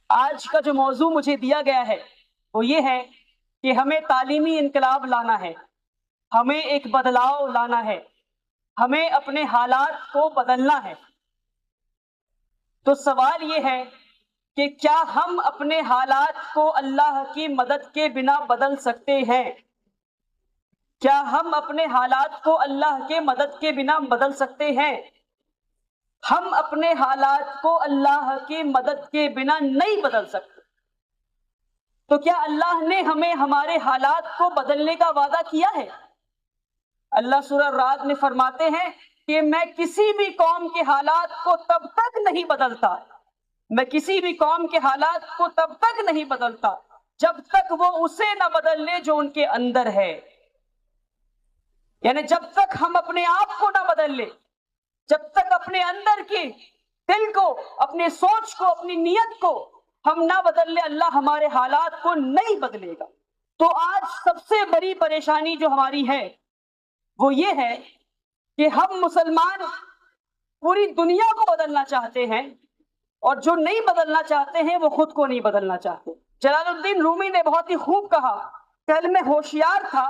آج کا جو موضوع مجھے دیا گیا ہے وہ یہ ہے کہ ہمیں تعلیمی انقلاب لانا ہے، ہمیں ایک بدلاؤ لانا ہے، ہمیں اپنے حالات کو بدلنا ہے۔ تو سوال یہ ہے کہ کیا ہم اپنے حالات کو اللہ کی مدد کے بنا بدل سکتے ہیں؟ کیا ہم اپنے حالات کو اللہ کے مدد کے بنا بدل سکتے ہیں؟ ہم اپنے حالات کو اللہ کی مدد کے بنا نہیں بدل سکتے۔ تو کیا اللہ نے ہمیں ہمارے حالات کو بدلنے کا وعدہ کیا ہے؟ اللہ سورہ رعد میں فرماتے ہیں کہ میں کسی بھی قوم کے حالات کو تب تک نہیں بدلتا، میں کسی بھی قوم کے حالات کو تب تک نہیں بدلتا جب تک وہ اسے نہ بدل لے جو ان کے اندر ہے۔ یعنی جب تک ہم اپنے آپ کو نہ بدل لے، جب تک اپنے اندر کے دل کو، اپنے سوچ کو، اپنی نیت کو ہم نہ بدل لے، اللہ ہمارے حالات کو نہیں بدلے گا۔ تو آج سب سے بڑی پریشانی جو ہماری ہے وہ یہ ہے کہ ہم مسلمان پوری دنیا کو بدلنا چاہتے ہیں، اور جو نہیں بدلنا چاہتے ہیں وہ خود کو نہیں بدلنا چاہتے۔ جلال الدین رومی نے بہت ہی خوب کہا، کل میں ہوشیار تھا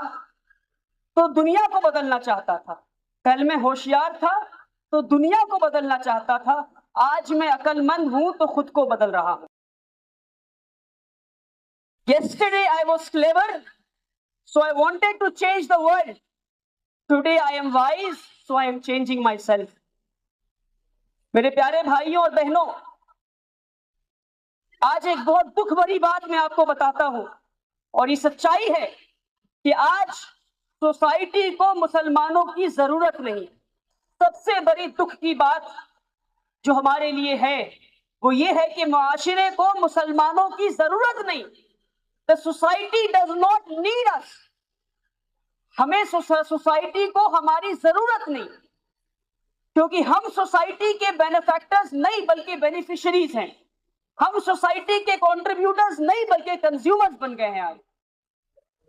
تو دنیا کو بدلنا چاہتا تھا، کل میں ہوشیار تھا تو دنیا کو بدلنا چاہتا تھا، آج میں عقل مند ہوں تو خود کو بدل رہا ہوں۔ Yesterday I was clever, so I wanted to change the world. Today I am wise, so I am changing myself. میرے پیارے بھائیوں اور بہنوں، آج ایک بہت دکھ بھری بات میں آپ کو بتاتا ہوں، اور یہ سچائی ہے کہ آج سوسائٹی کو مسلمانوں کی ضرورت نہیں۔ سب سے بڑی دکھ کی بات جو ہمارے لیے ہے وہ یہ ہے کہ معاشرے کو مسلمانوں کی ضرورت نہیں۔ The society does not need us. ہمیں سوسائٹی کو ہماری ضرورت نہیں، کیونکہ ہم سوسائٹی کے بینیفیکٹرز نہیں بلکہ بینیفیشریز ہیں۔ ہم سوسائٹی کے کنٹریبیوٹرز نہیں بلکہ کنزیومرز بن گئے ہیں آج۔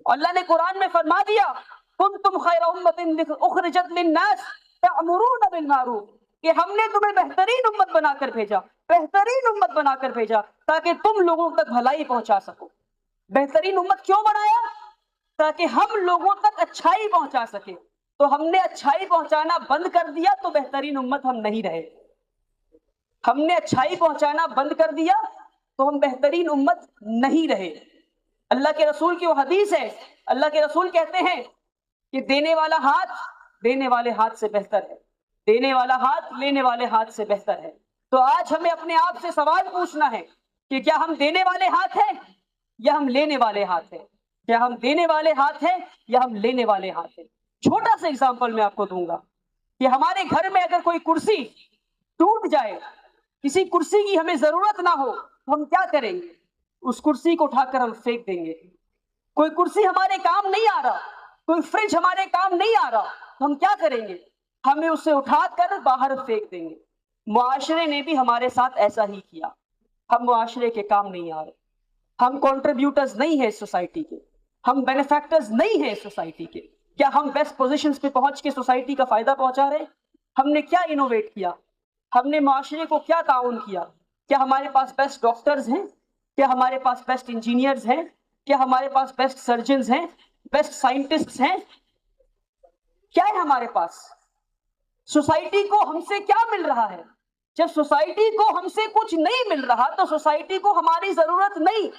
اللہ نے قرآن میں فرما دیا، کنتم خیر امۃ اخرجت للناس تأمرون بالمعروف، کہ ہم نے تمہیں بہترین امت بنا کر بھیجا، بہترین امت بنا کر بھیجا تاکہ تم لوگوں تک بھلائی پہنچا سکو۔ بہترین امت کیوں بنایا؟ تاکہ ہم لوگوں تک اچھائی پہنچا سکے۔ تو ہم نے اچھائی پہنچانا بند کر دیا تو بہترین امت ہم نہیں رہے۔ ہم نے اچھائی پہنچانا بند کر دیا تو ہم بہترین امت نہیں رہے۔ اللہ کے رسول کی وہ حدیث ہے، اللہ کے رسول کہتے ہیں کہ دینے والا ہاتھ دینے والے ہاتھ سے بہتر ہے، دینے والا ہاتھ لینے والے ہاتھ سے بہتر ہے۔ تو آج ہمیں اپنے آپ سے سوال پوچھنا ہے کہ کیا ہم دینے والے ہاتھ ہیں یا ہم لینے والے ہاتھ ہیں؟ کیا ہم دینے والے ہاتھ ہیں یا ہم لینے والے ہاتھ ہیں؟ چھوٹا سا اگزامپل میں آپ کو دوں گا کہ ہمارے گھر میں اگر کوئی کرسی ٹوٹ جائے، کسی کرسی کی ہمیں ضرورت نہ ہو، تو ہم کیا کریں گے؟ اس کرسی کو اٹھا کر ہم پھینک دیں گے۔ کوئی کرسی ہمارے کام نہیں آ رہا، کوئی فریج ہمارے کام نہیں آ رہا، تو ہم کیا کریں گے؟ ہمیں اسے اٹھا کر باہر پھینک دیں گے۔ معاشرے نے بھی ہمارے ساتھ ایسا ہی کیا۔ ہم معاشرے کے کام نہیں آ رہے، ہم کنٹریبیوٹرز نہیں ہیں سوسائٹی کے، ہم بینیفیکٹرز نہیں ہیں سوسائٹی کے۔ کیا ہم بیسٹ پوزیشنز پہ پہنچ کے سوسائٹی کا فائدہ پہنچا رہے؟ ہم نے کیا انوویٹ کیا؟ ہم نے معاشرے کو کیا تعاون کیا؟ کیا ہمارے پاس بیسٹ ڈاکٹرز ہیں؟ کیا ہمارے پاس بیسٹ انجینئرز ہیں؟ کیا ہمارے پاس بیسٹ سرجنز ہیں، بیسٹ سائنٹسٹس ہیں؟ کیا ہے ہمارے پاس؟ سوسائٹی کو ہم سے کیا مل رہا ہے؟ جب سوسائٹی کو ہم سے کچھ نہیں مل رہا تو سوسائٹی کو ہماری ضرورت نہیں۔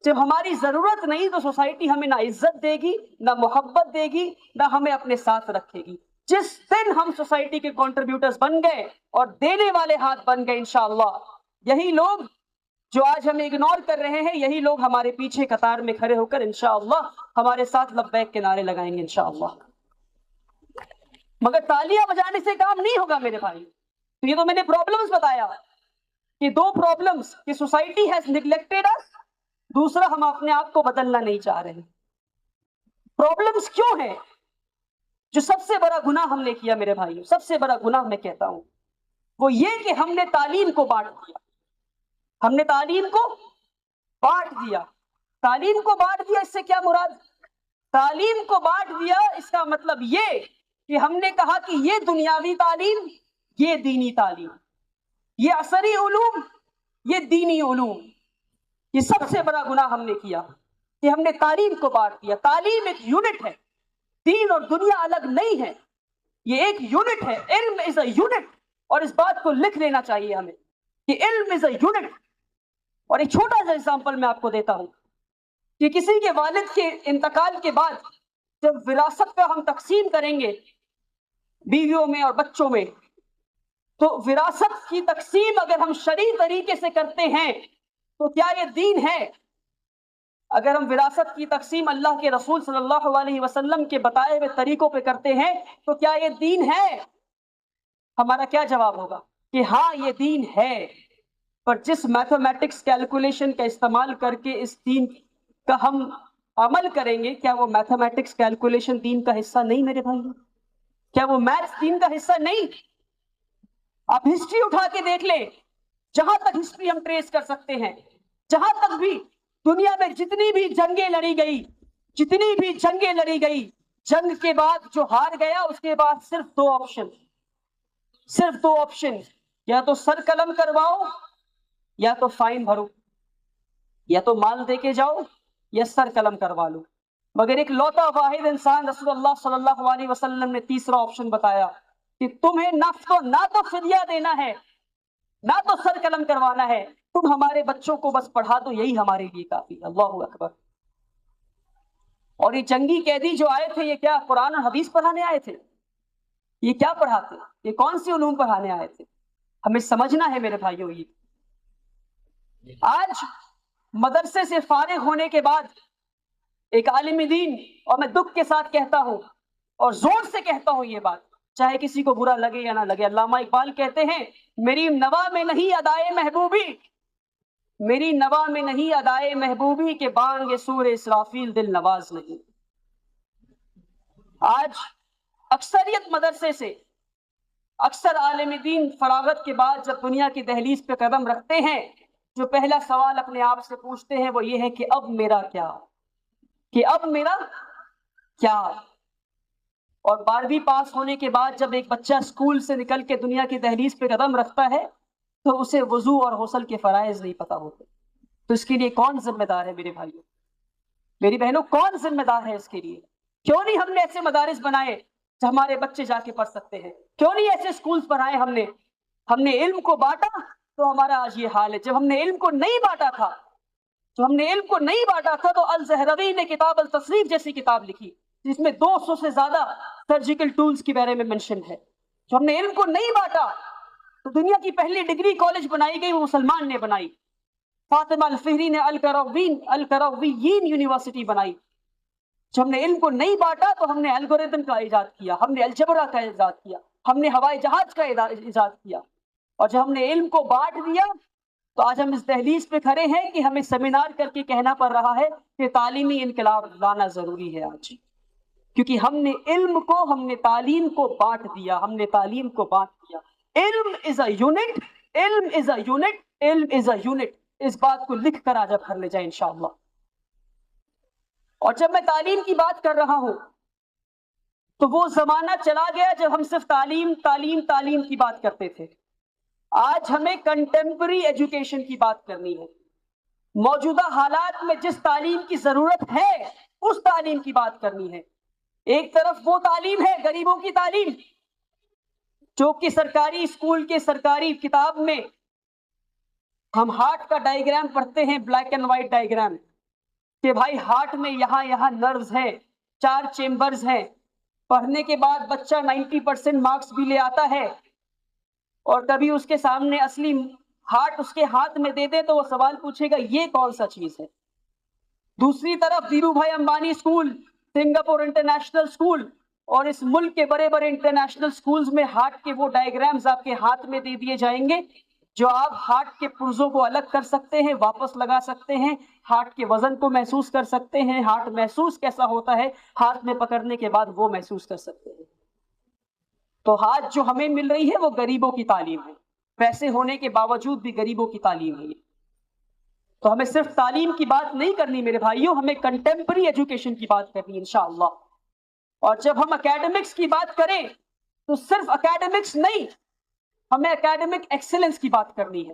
جب ہماری ضرورت نہیں تو سوسائٹی ہمیں نہ عزت دے گی، نہ محبت دے گی، نہ ہمیں اپنے ساتھ رکھے گی۔ جس دن ہم سوسائٹی کے کنٹریبیوٹرز بن گئے اور دینے والے ہاتھ بن گئے، انشاءاللہ یہی لوگ جو آج ہمیں اگنور کر رہے ہیں، یہی لوگ ہمارے پیچھے قطار میں کھڑے ہو کر انشاءاللہ ہمارے ساتھ لبیک کے نعرے لگائیں گے انشاءاللہ۔ مگر تالیاں بجانے سے کام نہیں ہوگا میرے بھائی۔ تو یہ تو میں نے پرابلمز بتایا کہ دو پرابلمز کہ سوسائٹی ہیز نیگلیکٹڈ اس، دوسرا ہم اپنے آپ کو بدلنا نہیں چاہ رہے۔ پرابلمز کیوں ہیں؟ جو سب سے بڑا گناہ ہم نے کیا میرے بھائیوں، سب سے بڑا گناہ میں کہتا ہوں وہ یہ کہ ہم نے تعلیم کو بانٹ دیا۔ ہم نے تعلیم کو بانٹ دیا۔ تعلیم کو بانٹ دیا، اس سے کیا مراد؟ تعلیم کو بانٹ دیا اس کا مطلب یہ کہ ہم نے کہا کہ یہ دنیاوی تعلیم، یہ دینی تعلیم، یہ عصری علوم، یہ دینی علوم، یہ سب سے بڑا گناہ ہم نے کیا کہ ہم نے تعلیم کو بانٹ دیا۔ تعلیم ایک یونٹ ہے، دین اور دنیا الگ نہیں ہے، یہ ایک یونٹ ہے۔ علم از اے یونٹ، اور اس بات کو لکھ لینا چاہیے ہمیں کہ علم از اے یونٹ۔ اور ایک چھوٹا سا ایگزامپل میں آپ کو دیتا ہوں کہ کسی کے والد کے انتقال کے بعد جب وراثت کا ہم تقسیم کریں گے بیویوں میں اور بچوں میں، تو وراثت کی تقسیم اگر ہم شرعی طریقے سے کرتے ہیں تو کیا یہ دین ہے؟ اگر ہم وراثت کی تقسیم اللہ کے رسول صلی اللہ علیہ وسلم کے بتائے ہوئے طریقوں پہ کرتے ہیں تو کیا یہ دین ہے؟ ہمارا کیا جواب ہوگا کہ ہاں یہ دین ہے۔ پر جس میتھمیٹکس کیلکولیشن کا استعمال کر کے اس دین کا ہم عمل کریں گے، کیا وہ میتھمیٹکس کیلکولیشن دین کا حصہ نہیں میرے بھائی؟ کیا وہ میتھس دین کا حصہ نہیں؟ آپ ہسٹری اٹھا کے دیکھ لیں، جہاں تک ہسٹری ہم ٹریس کر سکتے ہیں، جہاں تک بھی دنیا میں جتنی بھی جنگیں لڑی گئی، جنگ کے بعد جو ہار گیا اس کے بعد صرف دو آپشن، یا تو سر قلم کرواؤ یا تو فائن بھرو، یا تو مال دے کے جاؤ یا سر قلم کروا لو۔ مگر ایک لوتا واحد انسان رسول اللہ صلی اللہ علیہ وسلم نے تیسرا آپشن بتایا کہ تمہیں نہ تو فدیہ دینا ہے، نہ تو سر قلم کروانا ہے، تم ہمارے بچوں کو بس پڑھا دو، یہی ہمارے لیے کافی۔ اللہ اکبر۔ اور یہ جنگی قیدی جو آئے تھے، یہ کیا قرآن اور حدیث پڑھانے آئے تھے؟ یہ کیا پڑھاتے؟ یہ کون سی علوم پڑھانے آئے تھے؟ ہمیں سمجھنا ہے میرے بھائیوں۔ یہ آج مدرسے سے فارغ ہونے کے بعد ایک عالم دین، اور میں دکھ کے ساتھ کہتا ہوں اور زور سے کہتا ہوں یہ بات، چاہے کسی کو برا لگے یا نہ لگے، علامہ اقبال کہتے ہیں میری نوا میں نہیں ادائے محبوبی، میری نوا میں نہیں ادائے محبوبی کے بانگ سور اسرافیل دل نواز نہیں۔ آج اکثریت مدرسے سے، اکثر عالم دین فراغت کے بعد جب دنیا کی دہلیز پہ قدم رکھتے ہیں، جو پہلا سوال اپنے آپ سے پوچھتے ہیں وہ یہ ہے کہ اب میرا کیا؟ اور 12ویں پاس ہونے کے بعد جب ایک بچہ اسکول سے نکل کے دنیا کی دہلیز پہ قدم رکھتا ہے تو اسے وضو اور غسل کے فرائض نہیں پتا ہوتے، تو اس کے لیے کون ذمہ دار ہے میرے بھائیوں، میری بہنوں؟ کون ذمہ دار ہے اس کے لیے؟ کیوں نہیں ہم نے ایسے مدارس بنائے جو ہمارے بچے جا کے پڑھ سکتے ہیں؟ کیوں نہیں ایسے اسکولز بنائے؟ ہم نے علم کو بانٹا تو ہمارا آج یہ حال ہے۔ جب ہم نے علم کو نہیں بانٹا تھا تو الزہروی نے کتاب التصریف جیسی کتاب لکھی جس میں 200 سے زیادہ سرجیکل ٹولز کے بارے میں منشن ہے۔ جو ہم نے علم کو نہیں بانٹا تو دنیا کی پہلی ڈگری کالج بنائی گئی، وہ مسلمان نے بنائی۔ فاطمہ الفہری نے القرویین یونیورسٹی بنائی۔ جب ہم نے علم کو نہیں بانٹا تو ہم نے الگوریتم کا ایجاد کیا، ہم نے الجبرا کا ایجاد کیا، ہم نے ہوائی جہاز کا ایجاد کیا۔ اور جب ہم نے علم کو بانٹ دیا تو آج ہم اس دہلیز پہ کھڑے ہیں کہ ہمیں سیمینار کر کے کہنا پڑ رہا ہے کہ تعلیمی انقلاب لانا ضروری ہے آج، کیونکہ ہم نے تعلیم کو بانٹ دیا، علم از اے یونٹ، اس بات کو لکھ کر آج گھر لے جائیں انشاءاللہ۔ اور جب میں تعلیم کی بات کر رہا ہوں تو وہ زمانہ چلا گیا جب ہم صرف تعلیم کی بات کرتے تھے۔ آج ہمیں کنٹمپرری ایجوکیشن کی بات کرنی ہے۔ موجودہ حالات میں جس تعلیم کی ضرورت ہے اس تعلیم کی بات کرنی ہے۔ ایک طرف وہ تعلیم ہے غریبوں کی تعلیم، جو کہ سرکاری اسکول کے سرکاری کتاب میں ہم ہارٹ کا ڈائیگرام پڑھتے ہیں، بلیک اینڈ وائٹ ڈائیگرام، کہ بھائی ہارٹ میں یہاں نروز ہیں، 4 چیمبرز ہیں۔ پڑھنے کے بعد بچہ 90% مارکس بھی لے آتا ہے، اور کبھی اس کے سامنے اصلی ہارٹ اس کے ہاتھ میں دے دے تو وہ سوال پوچھے گا یہ کون سا چیز ہے۔ دوسری طرف دھیرو بھائی Ambani school, Singapore international school اور اس ملک کے بڑے بڑے انٹرنیشنل اسکولز میں ہارٹ کے وہ ڈائیگرامز آپ کے ہاتھ میں دے دیے جائیں گے جو آپ ہارٹ کے پرزوں کو الگ کر سکتے ہیں، واپس لگا سکتے ہیں، ہارٹ کے وزن کو محسوس کر سکتے ہیں، ہارٹ محسوس کیسا ہوتا ہے ہاتھ میں پکڑنے کے بعد وہ محسوس کر سکتے ہیں۔ تو آج جو ہمیں مل رہی ہے وہ غریبوں کی تعلیم ہے، پیسے ہونے کے باوجود بھی غریبوں کی تعلیم ہے۔ تو ہمیں صرف تعلیم کی بات نہیں کرنی میرے بھائیوں، ہمیں کنٹمپرری ایجوکیشن کی بات کرنی انشاءاللہ۔ اور جب ہم اکیڈمکس کی بات کریں تو صرف اکیڈمکس نہیں، ہمیں اکیڈمک ایکسلنس کی بات کرنی ہے۔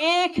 1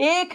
1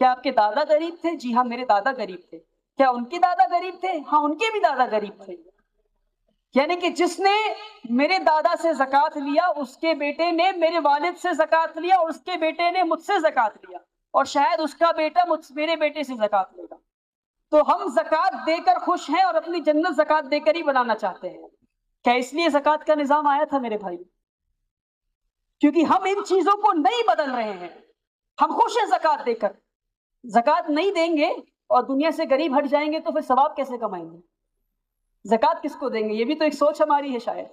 کیا آپ کے دادا غریب تھے؟ جی ہاں میرے دادا غریب تھے. کیا ان کے دادا غریب تھے؟ ہاں ان کے بھی دادا غریب تھے. یعنی کہ جس نے میرے دادا سے زکوٰۃ لیا اس کے بیٹے نے میرے والد سے زکوٰۃ لیا اور اس کے بیٹے نے مجھ سے زکوٰۃ لیا اور شاید اس کا بیٹا میرے بیٹے سے زکوٰۃ لے گا. تو ہم زکوٰۃ دے کر خوش ہیں اور اپنی جنت زکوٰۃ دے کر ہی بنانا چاہتے ہیں. کیا اس لیے زکوٰۃ کا نظام آیا تھا میرے بھائی؟ کیونکہ ہم ان چیزوں کو نہیں بدل رہے ہیں. ہم خوش ہیں زکوٰۃ دے کر. زکوٰۃ نہیں دیں گے اور دنیا سے غریب ہٹ جائیں گے تو پھر ثواب کیسے کمائیں گے؟ زکوٰۃ کس کو دیں گے؟ یہ بھی تو ایک سوچ ہماری ہے. شاید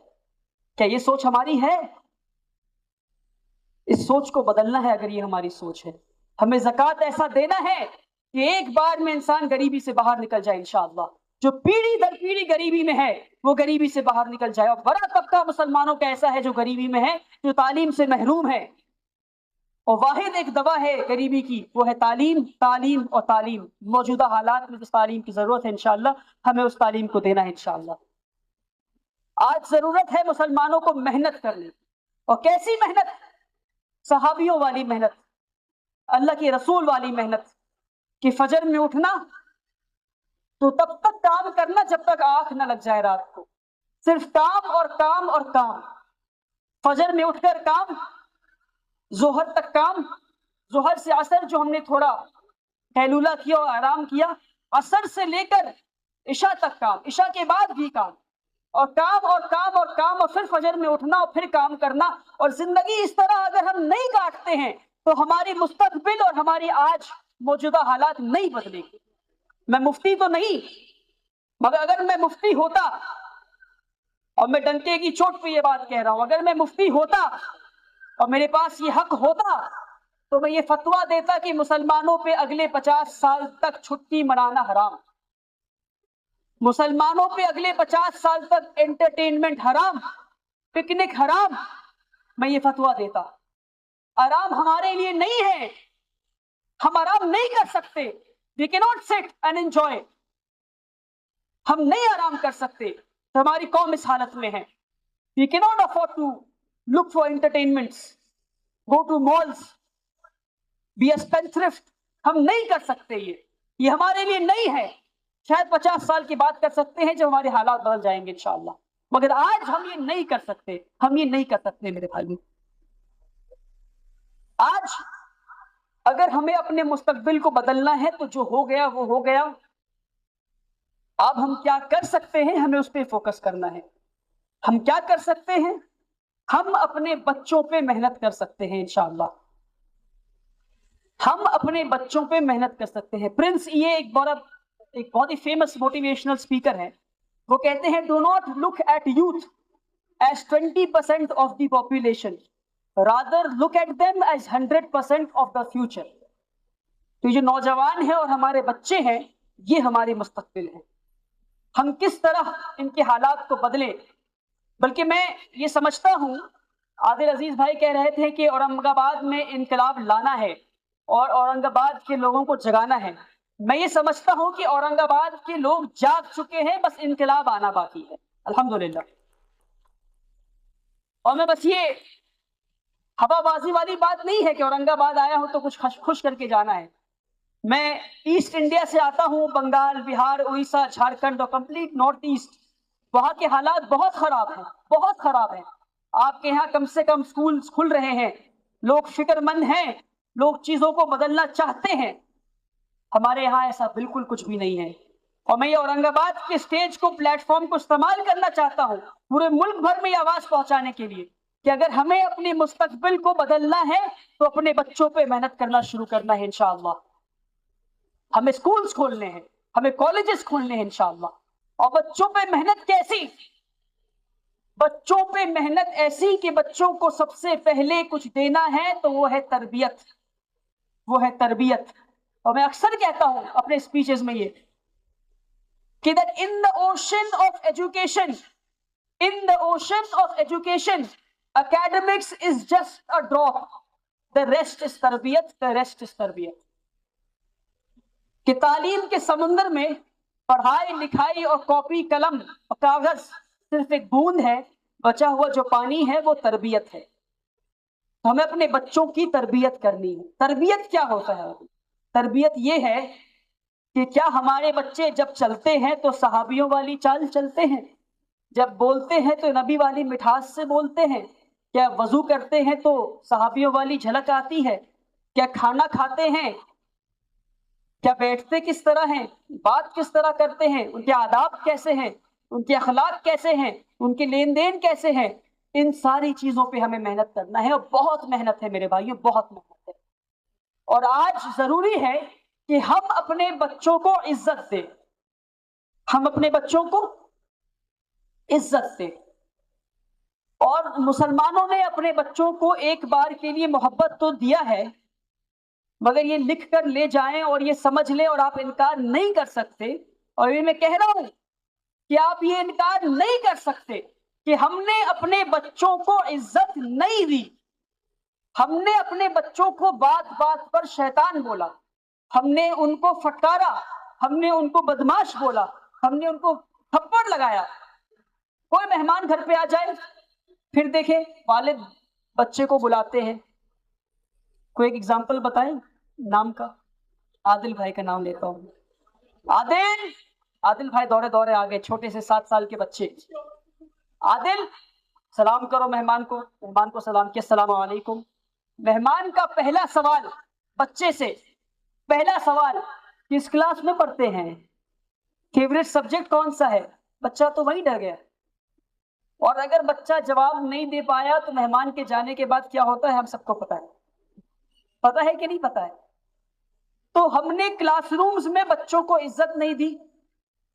کیا یہ سوچ ہماری ہے؟ اس سوچ کو بدلنا ہے. اگر یہ ہماری سوچ ہے ہمیں زکوٰۃ ایسا دینا ہے کہ ایک بار میں انسان غریبی سے باہر نکل جائے انشاءاللہ. جو پیڑھی در پیڑھی غریبی میں ہے وہ غریبی سے باہر نکل جائے. اور بڑا طبقہ مسلمانوں کا ایسا ہے جو غریبی میں ہے, جو تعلیم سے محروم ہے. اور واحد ایک دوا ہے غریبی کی, وہ ہے تعلیم, تعلیم اور تعلیم. موجودہ حالات میں جس تعلیم کی ضرورت ہے انشاءاللہ ہمیں اس تعلیم کو دینا ہے انشاءاللہ. آج ضرورت ہے مسلمانوں کو محنت کرنے. اور کیسی محنت؟ صحابیوں والی محنت, اللہ کے رسول والی محنت. کہ فجر میں اٹھنا تو تب تک کام کرنا جب تک آنکھ نہ لگ جائے رات کو. صرف کام اور کام اور کام. فجر میں اٹھ کر کام, ظہر تک کام, ظہر سے عصر جو ہم نے تھوڑا قیلولہ کیا اور آرام کیا, عصر سے لے کر عشاء تک کام, عشاء کے بعد بھی کام, اور کام اور کام اور کام, اور پھر فجر میں اٹھنا اور پھر کام کرنا. اور زندگی اس طرح اگر ہم نہیں کاٹتے ہیں تو ہماری مستقبل اور ہماری آج موجودہ حالات نہیں بدلے گی. میں مفتی تو نہیں, مگر اگر میں مفتی ہوتا, اور میں ڈنکے کی چوٹ پہ یہ بات کہہ رہا ہوں, اگر میں مفتی ہوتا اور میرے پاس یہ حق ہوتا تو میں یہ فتویٰ دیتا کہ مسلمانوں پہ اگلے 50 سال تک چھٹی منانا حرام, مسلمانوں پہ اگلے 50 سال تک انٹرٹینمنٹ حرام, پکنک حرام. میں یہ فتویٰ دیتا. آرام ہمارے لیے نہیں ہے, ہم آرام نہیں کر سکتے. We cannot sit and enjoy. ہم نہیں آرام کر سکتے تو ہماری قوم اس حالت میں ہے. We cannot afford to look for entertainments, go to malls, be a spendthrift. ہم نہیں کر سکتے. یہ ہمارے لیے نہیں ہے. شاید 50 سال کی بات کر سکتے ہیں جب ہمارے حالات بدل جائیں گے انشاءاللہ, مگر آج ہم یہ نہیں کر سکتے. ہم یہ نہیں کر سکتے میرے بھائی. آج اگر ہمیں اپنے مستقبل کو بدلنا ہے تو جو ہو گیا وہ ہو گیا. اب ہم کیا کر سکتے ہیں, ہمیں اس پہ فوکس کرنا ہے. ہم کیا کر سکتے ہیں؟ ہم اپنے بچوں پہ محنت کر سکتے ہیں انشاءاللہ. ہم اپنے بچوں پہ محنت کر سکتے ہیں. پرنس یہ ایک بہت ہی فیمس موٹیویشنل اسپیکر ہے. وہ کہتے ہیں do not look at youth as 20% of the population, rather look at them as 100% of the future. تو یہ جو نوجوان ہیں اور ہمارے بچے ہیں یہ ہماری مستقبل ہیں. ہم کس طرح ان کے حالات کو بدلیں. بلکہ میں یہ سمجھتا ہوں, عادل عزیز بھائی کہہ رہے تھے کہ اورنگ آباد میں انقلاب لانا ہے اور اورنگ آباد کے لوگوں کو جگانا ہے. میں یہ سمجھتا ہوں کہ اورنگ آباد کے لوگ جاگ چکے ہیں, بس انقلاب آنا باقی ہے الحمدللہ. اور میں بس یہ ہوا بازی والی بات نہیں ہے کہ اورنگ آباد آیا ہوں تو کچھ خوش کر کے جانا ہے. میں ایسٹ انڈیا سے آتا ہوں, بنگال, بہار, اڑیسہ, جھارکھنڈ اور کمپلیٹ نارتھ ایسٹ. وہاں کے حالات بہت خراب ہیں, بہت خراب ہیں. آپ کے یہاں کم سے کم سکولز کھل رہے ہیں, لوگ فکر مند ہیں, لوگ چیزوں کو بدلنا چاہتے ہیں. ہمارے یہاں ایسا بالکل کچھ بھی نہیں ہے. اور میں یہ اورنگ آباد کے اسٹیج کو, پلیٹ فارم کو استعمال کرنا چاہتا ہوں پورے ملک بھر میں یہ آواز پہنچانے کے لیے کہ اگر ہمیں اپنے مستقبل کو بدلنا ہے تو اپنے بچوں پہ محنت کرنا شروع کرنا ہے انشاءاللہ. ہمیں سکولز کھولنے ہیں, ہمیں کالجز کھولنے ہیں انشاءاللہ. اور بچوں پہ محنت کیسی؟ بچوں پہ محنت ایسی کہ بچوں کو سب سے پہلے کچھ دینا ہے تو وہ ہے تربیت, وہ ہے تربیت. اور میں اکثر کہتا ہوں اپنے اسپیچز میں یہ کہ that in the ocean of education academics is just a drop, the rest is تربیت. کہ تعلیم کے سمندر میں پڑھائی لکھائی اور کاپی قلم اور کاغذ صرف ایک بوند ہے, بچا ہوا جو پانی ہے وہ تربیت ہے. تو ہمیں اپنے بچوں کی تربیت کرنی ہے. تربیت کیا ہوتا ہے؟ تربیت یہ ہے کہ کیا ہمارے بچے جب چلتے ہیں تو صحابیوں والی چال چلتے ہیں، جب بولتے ہیں تو نبی والی مٹھاس سے بولتے ہیں، کیا وضو کرتے ہیں تو صحابیوں والی جھلک آتی ہے، کیا کھانا کھاتے ہیں، کیا بیٹھتے کس طرح ہیں، بات کس طرح کرتے ہیں، ان کے آداب کیسے ہیں، ان کے اخلاق کیسے ہیں، ان کے لین دین کیسے ہیں، ان ساری چیزوں پہ ہمیں محنت کرنا ہے، اور بہت محنت ہے میرے بھائیوں، بہت محنت ہے۔ اور آج ضروری ہے کہ ہم اپنے بچوں کو عزت دیں، ہم اپنے بچوں کو عزت دیں۔ اور مسلمانوں نے اپنے بچوں کو ایک بار کے لیے محبت تو دیا ہے، مگر یہ لکھ کر لے جائیں اور یہ سمجھ لیں اور آپ انکار نہیں کر سکتے، اور یہ میں کہہ رہا ہوں کہ آپ یہ انکار نہیں کر سکتے کہ ہم نے اپنے بچوں کو عزت نہیں دی، ہم نے اپنے بچوں کو بات بات پر شیطان بولا، ہم نے ان کو پھٹکارا، ہم نے ان کو بدماش بولا، ہم نے ان کو تھپڑ لگایا۔ کوئی مہمان گھر پہ آ جائے، پھر دیکھیں والد بچے کو بلاتے ہیں، کوئی ایک ایگزامپل بتائیں نام کا، عادل بھائی کا نام لیتا ہوں، عادل بھائی دورے دورے آ گئے، چھوٹے سے 7 سال کے بچے، عادل سلام کرو مہمان کو سلام کیا، السلام علیکم۔ مہمان کا پہلا سوال بچے سے، پہلا سوال کس کلاس میں پڑھتے ہیں، فیوریٹ سبجیکٹ کون سا ہے، بچہ تو وہی ڈر گیا۔ اور اگر بچہ جواب نہیں دے پایا تو مہمان کے جانے کے بعد کیا ہوتا ہے ہم سب کو پتا ہے کہ نہیں پتا ہے؟ تو ہم نے کلاس رومز میں بچوں کو عزت نہیں دی،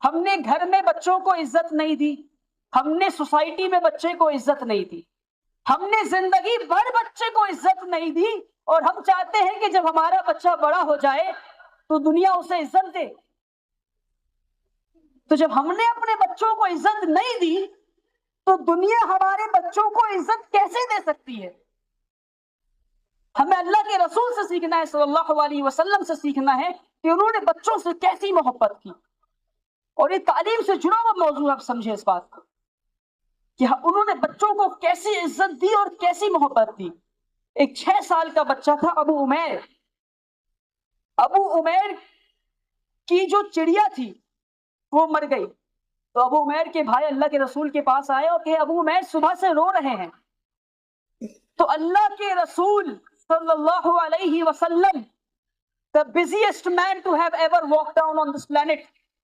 ہم نے گھر میں بچوں کو عزت نہیں دی، ہم نے سوسائٹی میں بچے کو عزت نہیں دی، ہم نے زندگی بھر بچے کو عزت نہیں دی، اور ہم چاہتے ہیں کہ جب ہمارا بچہ بڑا ہو جائے تو دنیا اسے عزت دے۔ تو جب ہم نے اپنے بچوں کو عزت نہیں دی تو دنیا ہمارے بچوں کو عزت کیسے دے سکتی ہے؟ ہمیں اللہ کے رسول سے سیکھنا ہے، صلی اللہ علیہ وسلم سے سیکھنا ہے کہ انہوں نے بچوں سے کیسی محبت کی، اور یہ تعلیم سے جڑا ہوا موضوع، آپ سمجھیں اس بات کو کہ انہوں نے بچوں کو کیسی عزت دی اور کیسی محبت دی۔ ایک 6 سال کا بچہ تھا ابو عمیر کی جو چڑیا تھی وہ مر گئی، تو ابو عمیر کے بھائی اللہ کے رسول کے پاس آئے اور کہ ابو عمیر صبح سے رو رہے ہیں، تو اللہ کے رسول صلی اللہ علیہ وسلم، the busiest man to have ever walked down on this planet,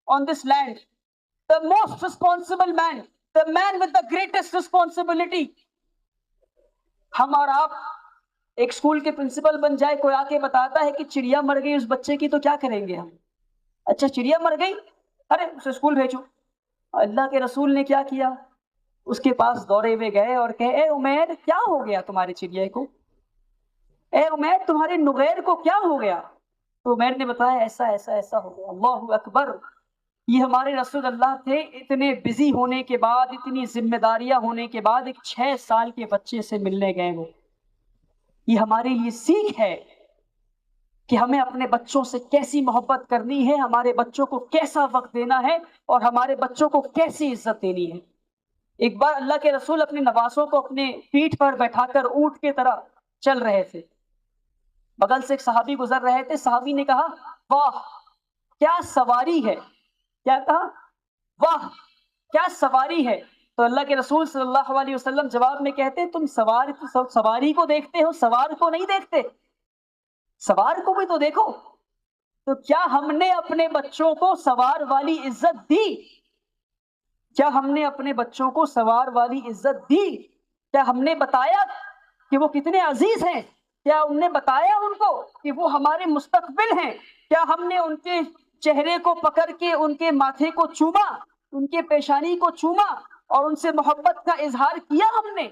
on this land, the most responsible man, the man with the greatest responsibility. ہم اور آپ ایک اسکول کے پرنسپل بن جائے، کوئی آ کے بتاتا ہے کہ چڑیا مر گئی اس بچے کی، تو کیا کریں گے ہم؟ اچھا چڑیا مر گئی، ارے اسے اسکول بھیجو۔ اللہ کے رسول نے کیا کیا؟ اس کے پاس دوڑے ہوئے گئے اور کہے اے عمیر کیا ہو گیا تمہارے چڑیا کو، اے عمیر تمہارے نغیر کو کیا ہو گیا؟ تو عمیر نے بتایا ایسا ایسا ایسا ہو گیا۔ اللہ اکبر! یہ ہمارے رسول اللہ تھے، اتنے بزی ہونے کے بعد، اتنی ذمہ داریاں ہونے کے بعد ایک 6 سال کے بچے سے ملنے گئے وہ۔ یہ ہمارے لیے سیکھ ہے کہ ہمیں اپنے بچوں سے کیسی محبت کرنی ہے، ہمارے بچوں کو کیسا وقت دینا ہے، اور ہمارے بچوں کو کیسی عزت دینی ہے۔ ایک بار اللہ کے رسول اپنے نواسوں کو اپنے پیٹھ پر بیٹھا کر اونٹ کی طرح چل رہے تھے، بغل سے ایک صحابی گزر رہے تھے، صحابی نے کہا واہ کیا سواری ہے، کیا کہا؟ واہ کیا سواری ہے۔ تو اللہ کے رسول صلی اللہ علیہ وسلم جواب میں کہتے تم سواری کو دیکھتے ہو، سوار کو نہیں دیکھتے، سوار کو بھی تو دیکھو۔ تو کیا ہم نے اپنے بچوں کو سوار والی عزت دی؟ کیا ہم نے اپنے بچوں کو سوار والی عزت دی؟ کیا ہم نے بتایا کہ وہ کتنے عزیز ہیں؟ کیا ہم نے بتایا ان کو کہ وہ ہمارے مستقبل ہیں؟ کیا ہم نے ان کے چہرے کو پکڑ کے ان کے ماتھے کو چوما، ان کے پیشانی کو چوما اور ان سے محبت کا اظہار کیا ہم نے؟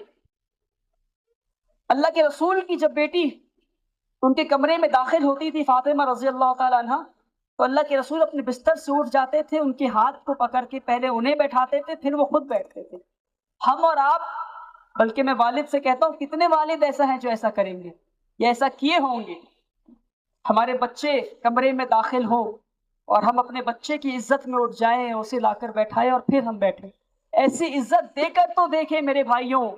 اللہ کے رسول کی جب بیٹی ان کے کمرے میں داخل ہوتی تھی فاطمہ رضی اللہ تعالی عنہ، تو اللہ کے رسول اپنے بستر سے اٹھ جاتے تھے، ان کے ہاتھ کو پکڑ کے پہلے انہیں بیٹھاتے تھے پھر وہ خود بیٹھتے تھے۔ ہم اور آپ، بلکہ میں والد سے کہتا ہوں کتنے والد ایسا ہیں جو ایسا کریں گے یا ایسا کیے ہوں گے؟ ہمارے بچے کمرے میں داخل ہوں اور ہم اپنے بچے کی عزت میں اٹھ جائیں، اسے لا کر بیٹھائیں اور پھر ہم بیٹھیں۔ ایسی عزت دے کر تو دیکھیں میرے بھائیوں،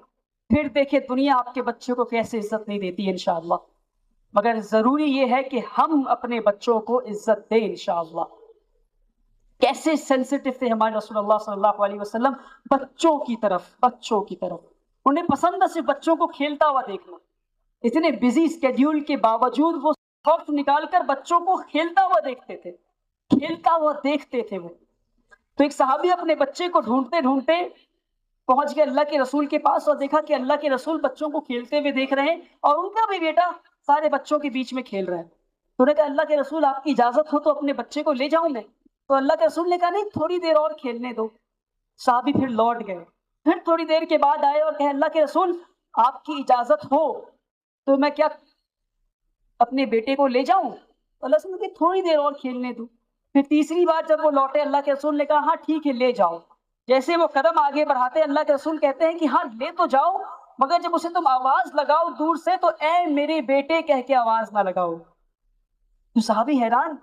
پھر دیکھیں دنیا آپ کے بچے کو کیسے عزت نہیں دیتی انشاءاللہ۔ مگر ضروری یہ ہے کہ ہم اپنے بچوں کو عزت دیں انشاءاللہ۔ کیسے سینسٹیو تھے ہمارے رسول اللہ صلی اللہ علیہ وسلم بچوں کی طرف۔ انہیں پسند ہے صرف بچوں کو کھیلتا ہوا دیکھنا۔ اتنے بزی اسکیڈیول کے باوجود وہ وقت نکال کر بچوں کو کھیلتا ہوا دیکھتے تھے وہ۔ تو ایک صحابی اپنے بچے کو ڈھونڈتے ڈھونڈتے پہنچ گئے اللہ کے رسول کے پاس، اور دیکھا کہ اللہ کے رسول بچوں کو کھیلتے ہوئے دیکھ رہے ہیں، اور ان کا بھی بیٹا سارے بچوں کے بیچ میں کھیل رہا ہے۔ تو انہوں نے کہا اللہ کے رسول آپ کی اجازت ہو تو اپنے بچے کو لے جاؤں میں؟ تو اللہ کے رسول نے کہا نہیں، تھوڑی دیر اور کھیلنے دو۔ صحابی پھر لوٹ گئے، پھر تھوڑی دیر کے بعد آئے اور کہے اللہ کے رسول آپ کی اجازت ہو تو میں کیا اپنے بیٹے کو لے جاؤں؟ اللہ رسول نے کہا تھوڑی دیر اور کھیلنے دو۔ پھر تیسری بار جب وہ لوٹے اللہ کے رسول نے کہا ہاں ٹھیک ہے لے جاؤ۔ جیسے وہ قدم آگے بڑھاتے اللہ کے رسول کہتے ہیں کہ ہاں لے تو جاؤ، مگر جب اسے تم آواز لگاؤ دور سے تو اے میرے بیٹے کہہ کے آواز نہ لگاؤ۔ تو صحابی حیران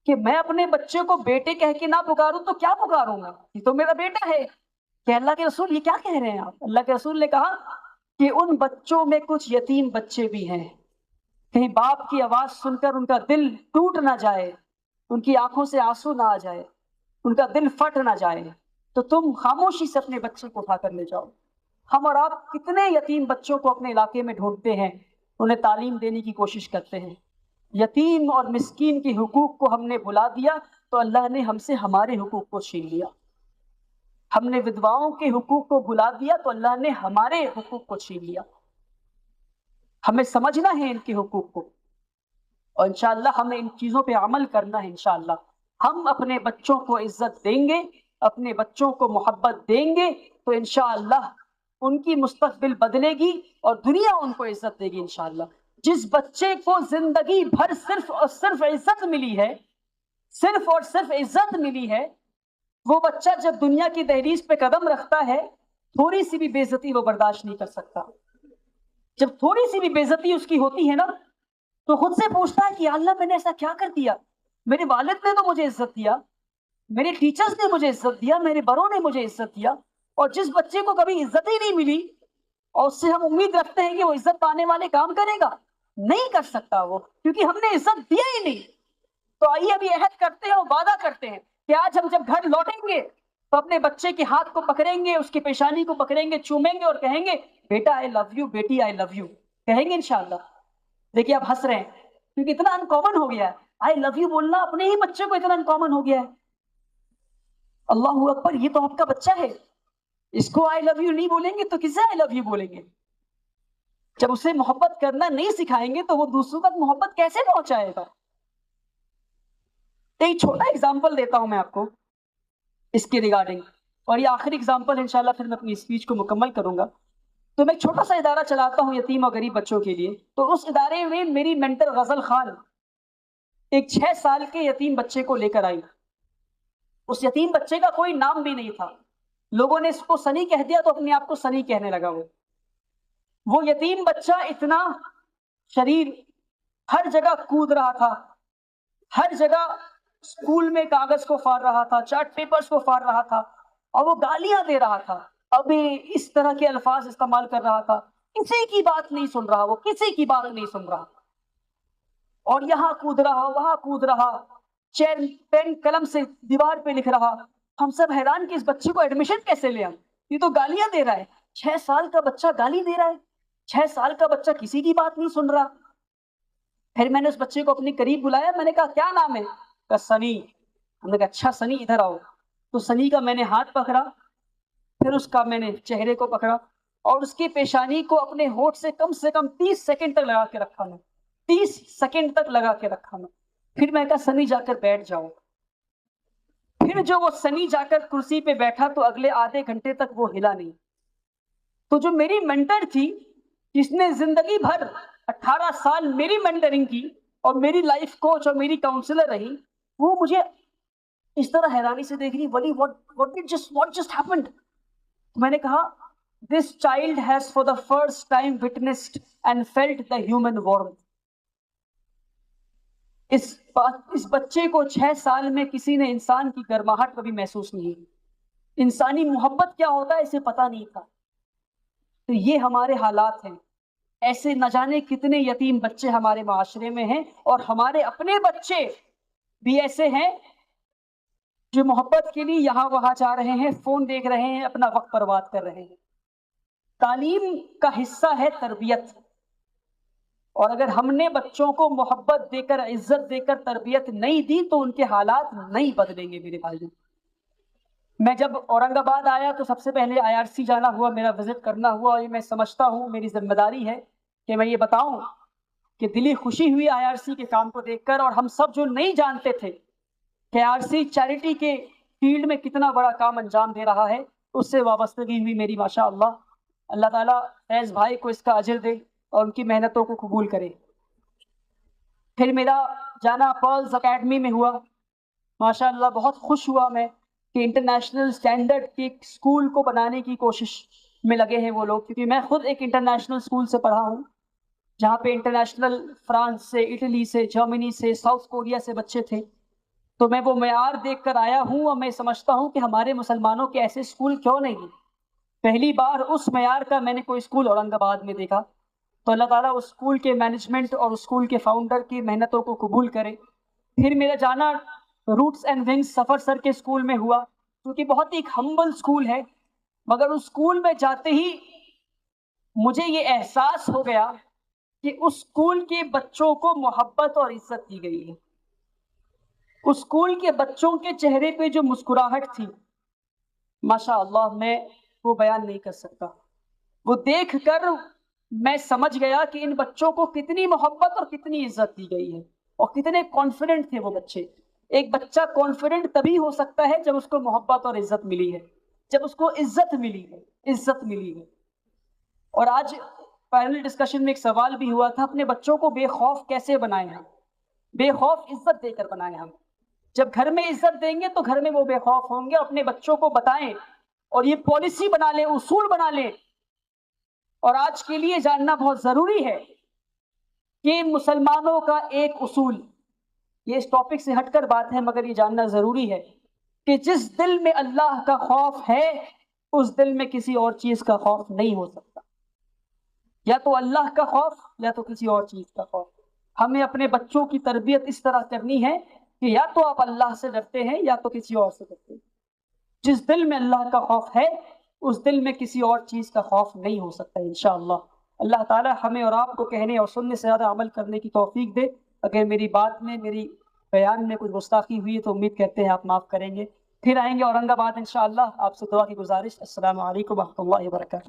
کہ میں اپنے بچے کو بیٹے کہہ کے نہ پکاروں تو کیا پکاروں گا، یہ تو میرا بیٹا ہے۔ کہ اللہ کے رسول یہ کیا کہہ رہے ہیں آپ؟ اللہ کے رسول نے کہا کہ ان بچوں میں کچھ یتیم بچے بھی ہیں، کہیں باپ کی آواز سن کر ان کا دل ٹوٹ نہ جائے، ان کی آنکھوں سے آنسو نہ آ جائے، ان کا دل پھٹ نہ جائے، تو تم خاموشی سے اپنے بچے کو اٹھا کر لے جاؤ۔ ہم اور آپ کتنے یتیم بچوں کو اپنے علاقے میں ڈھونڈتے ہیں، انہیں تعلیم دینے کی کوشش کرتے ہیں۔ یتیم اور مسکین کے حقوق کو ہم نے بھلا دیا تو اللہ نے ہم سے ہمارے حقوق کو چھین لیا۔ ہم نے ودواؤں کے حقوق کو بھلا دیا تو اللہ نے ہمارے حقوق کو چھین لیا۔ ہمیں سمجھنا ہے ان کے حقوق کو، اور انشاءاللہ ہمیں ان چیزوں پہ عمل کرنا ہے۔ انشاءاللہ ہم اپنے بچوں کو عزت دیں گے، اپنے بچوں کو محبت دیں گے تو انشاءاللہ ان کی مستقبل بدلے گی اور دنیا ان کو عزت دے گی انشاءاللہ۔ جس بچے کو زندگی بھر صرف اور صرف عزت ملی ہے، صرف اور صرف عزت ملی ہے، وہ بچہ جب دنیا کی دہلیز پہ قدم رکھتا ہے تھوڑی سی بھی بے عزتی وہ برداشت نہیں کر سکتا۔ جب تھوڑی سی بھی بے عزتی اس کی ہوتی ہے نا تو خود سے پوچھتا ہے کہ اللہ میں نے ایسا کیا کر دیا؟ میرے والد نے تو مجھے عزت دیا، میرے ٹیچرز نے مجھے عزت دیا، میرے بڑوں نے مجھے عزت دیا، اور جس بچے کو کبھی عزت ہی نہیں ملی اور اس سے ہم امید رکھتے ہیں کہ وہ عزت پانے والے کام کرے گا، نہیں کر سکتا وہ، کیونکہ ہم نے عزت دیا ہی نہیں۔ تو آئیے ابھی عہد کرتے ہیں اور وعدہ کرتے ہیں کہ آج ہم جب گھر لوٹیں گے تو اپنے بچے کے ہاتھ کو پکڑیں گے، اس کی پیشانی کو پکڑیں گے، چومیں گے اور کہیں گے بیٹا آئی لو یو، بیٹی آئی لو یو، کہیں گے انشاءاللہ۔ دیکھیے آپ ہنس رہے ہیں کیونکہ اتنا انکامن ہو گیا ہے، آئی لو یو بولنا اپنے ہی بچے کو اتنا انکامن ہو گیا ہے۔ اللہ اکبر، یہ تو آپ کا بچہ ہے، اس کو آئی لو یو نہیں بولیں گے تو کسے آئی لو یو بولیں گے؟ جب اسے محبت کرنا نہیں سکھائیں گے تو وہ دوسروں تک محبت کیسے پہنچائے گا؟ ایک چھوٹا ایگزامپل دیتا ہوں میں آپ کو اس کے ریگارڈنگ، اور یہ آخری ایگزامپل انشاءاللہ پھر میں اپنی اسپیچ کو مکمل کروں گا۔ تو میں ایک چھوٹا سا ادارہ چلاتا ہوں یتیم اور غریب بچوں کے لیے، تو اس ادارے میں میری مینٹر غزل خان ایک 6 سال کے یتیم بچے کو لے کر آئی۔ اس یتیم بچے کا کوئی نام بھی نہیں تھا، لوگوں نے اس کو سنی کہہ دیا تو اپنے آپ کو سنی کہنے لگا۔ وہ یتیم بچہ اتنا شریر، ہر جگہ کود رہا تھا، ہر جگہ اسکول میں کاغذ کو پھاڑ رہا تھا، چارٹ پیپرز کو پھاڑ رہا تھا، اور وہ گالیاں دے رہا تھا، ابھی اس طرح کے الفاظ استعمال کر رہا تھا، کسی کی بات نہیں سن رہا، وہ کسی کی بات نہیں سن رہا، اور یہاں کود رہا وہاں کود رہا، پین قلم سے دیوار پہ لکھ رہا۔ ہم سب حیران کہ اس بچے کو ایڈمیشن کیسے لے آئیں، یہ تو گالیاں دے رہا ہے، 6 سال کا بچہ گالی دے رہا ہے، 6 سال کا بچہ کسی کی بات نہیں سن رہا۔ پھر میں نے اس بچے کو اپنے قریب بلایا، میں نے کہا کیا نام ہے؟ کہا سنی۔ ہم نے کہا اچھا سنی ادھر آؤ۔ تو سنی کا میں نے ہاتھ پکڑا، پھر اس کا میں نے چہرے کو پکڑا اور اس کی پیشانی کو اپنے ہونٹ سے کم 30 سیکنڈ تک لگا کے رکھا میں، 30 سیکنڈ تک لگا کے رکھا میں۔ پھر میں کہا سنی جا کر بیٹھ جاؤ۔ پھر جو وہ سنی جا کر کرسی پہ بیٹھا تو اگلے آدھے گھنٹے تک وہ ہلا نہیں۔ تو جو میری مینٹر تھی جس نے زندگی بھر 18 سال میری مینٹرنگ کی اور میری لائف کوچ اور میری کاؤنسلر رہی، وہ مجھے اس طرح حیرانی سے دیکھ رہی، ولی what just happened؟ میں نے کہا this child has for the first time witnessed and felt the human warmth۔ اس بچے کو 6 سال میں کسی نے انسان کی گرماہٹ کبھی محسوس نہیں، انسانی محبت کیا ہوتا ہے اسے پتہ نہیں تھا۔ تو یہ ہمارے حالات ہیں، ایسے نہ جانے کتنے یتیم بچے ہمارے معاشرے میں ہیں، اور ہمارے اپنے بچے بھی ایسے ہیں جو محبت کے لیے یہاں وہاں جا رہے ہیں، فون دیکھ رہے ہیں، اپنا وقت برباد کر رہے ہیں۔ تعلیم کا حصہ ہے تربیت، اور اگر ہم نے بچوں کو محبت دے کر، عزت دے کر تربیت نہیں دی تو ان کے حالات نہیں بدلیں گے میرے بھائیوں۔ میں جب اورنگ آباد آیا تو سب سے پہلے IRC جانا ہوا، میرا وزٹ کرنا ہوا، اور یہ میں سمجھتا ہوں میری ذمہ داری ہے کہ میں یہ بتاؤں کہ دلی خوشی ہوئی IRC کے کام کو دیکھ کر، اور ہم سب جو نہیں جانتے تھے کہ IRC چیریٹی کے فیلڈ میں کتنا بڑا کام انجام دے رہا ہے، اس سے وابستگی ہوئی میری ماشاءاللہ۔ اللہ تعالیٰ فیض بھائی کو اس کا اجر دے اور ان کی محنتوں کو قبول کرے۔ پھر میرا جانا پرلز اکیڈمی میں ہوا، ماشاءاللہ بہت خوش ہوا میں کہ انٹرنیشنل سٹینڈرڈ کے اسکول کو بنانے کی کوشش میں لگے ہیں وہ لوگ، کیونکہ میں خود ایک انٹرنیشنل اسکول سے پڑھا ہوں جہاں پہ انٹرنیشنل فرانس سے، اٹلی سے، جرمنی سے، ساؤتھ کوریا سے بچے تھے، تو میں وہ معیار دیکھ کر آیا ہوں، اور میں سمجھتا ہوں کہ ہمارے مسلمانوں کے ایسے اسکول کیوں نہیں۔ پہلی بار اس معیار کا میں نے کوئی اسکول اورنگ آباد میں دیکھا، تو اللہ تعالیٰ اس اسکول کے مینجمنٹ اور اسکول کے فاؤنڈر کی محنتوں کو قبول کرے۔ پھر میرا جانا روٹس اینڈ ونگز سفر سر کے اسکول میں ہوا، کیونکہ بہت ہی ایک ہمبل اسکول ہے، مگر اس اسکول میں جاتے ہی مجھے یہ احساس ہو گیا کہ اس اسکول کے بچوں کو محبت اور عزت دی گئی ہے۔ اس اسکول کے بچوں کے چہرے پہ جو مسکراہٹ تھی، ماشاءاللہ میں وہ بیان نہیں کر سکتا۔ وہ دیکھ کر میں سمجھ گیا کہ ان بچوں کو کتنی محبت اور کتنی عزت دی گئی ہے، اور کتنے کانفیڈنٹ تھے وہ بچے۔ ایک بچہ کانفیڈنٹ تبھی ہو سکتا ہے جب اس کو محبت اور عزت ملی ہے، جب اس کو عزت ملی ہے، عزت ملی ہے۔ اور آج پینل ڈسکشن میں ایک سوال بھی ہوا تھا، اپنے بچوں کو بے خوف کیسے بنائیں ہم؟ بے خوف عزت دے کر بنائیں ہم۔ جب گھر میں عزت دیں گے تو گھر میں وہ بے خوف ہوں گے، اپنے بچوں کو بتائیں، اور یہ پالیسی بنا لیں، اصول بنا لیں۔ اور آج کے لیے جاننا بہت ضروری ہے کہ مسلمانوں کا ایک اصول، یہ اس ٹاپک سے ہٹ کر بات ہے مگر یہ جاننا ضروری ہے کہ جس دل میں اللہ کا خوف ہے اس دل میں کسی اور چیز کا خوف نہیں ہو سکتا، یا تو اللہ کا خوف یا تو کسی اور چیز کا خوف۔ ہمیں اپنے بچوں کی تربیت اس طرح کرنی ہے کہ یا تو آپ اللہ سے ڈرتے ہیں یا تو کسی اور سے ڈرتے ہیں۔ جس دل میں اللہ کا خوف ہے اس دل میں کسی اور چیز کا خوف نہیں ہو سکتا انشاءاللہ۔ اللہ تعالی ہمیں اور آپ کو کہنے اور سننے سے زیادہ عمل کرنے کی توفیق دے۔ اگر میری بات میں، میری بیان میں کوئی گستاخی ہوئی تو امید کرتے ہیں آپ معاف کریں گے۔ پھر آئیں گے اورنگ آباد انشاءاللہ۔ آپ سے دعا کی گزارش۔ السلام علیکم ورحمۃ اللہ وبرکاتہ۔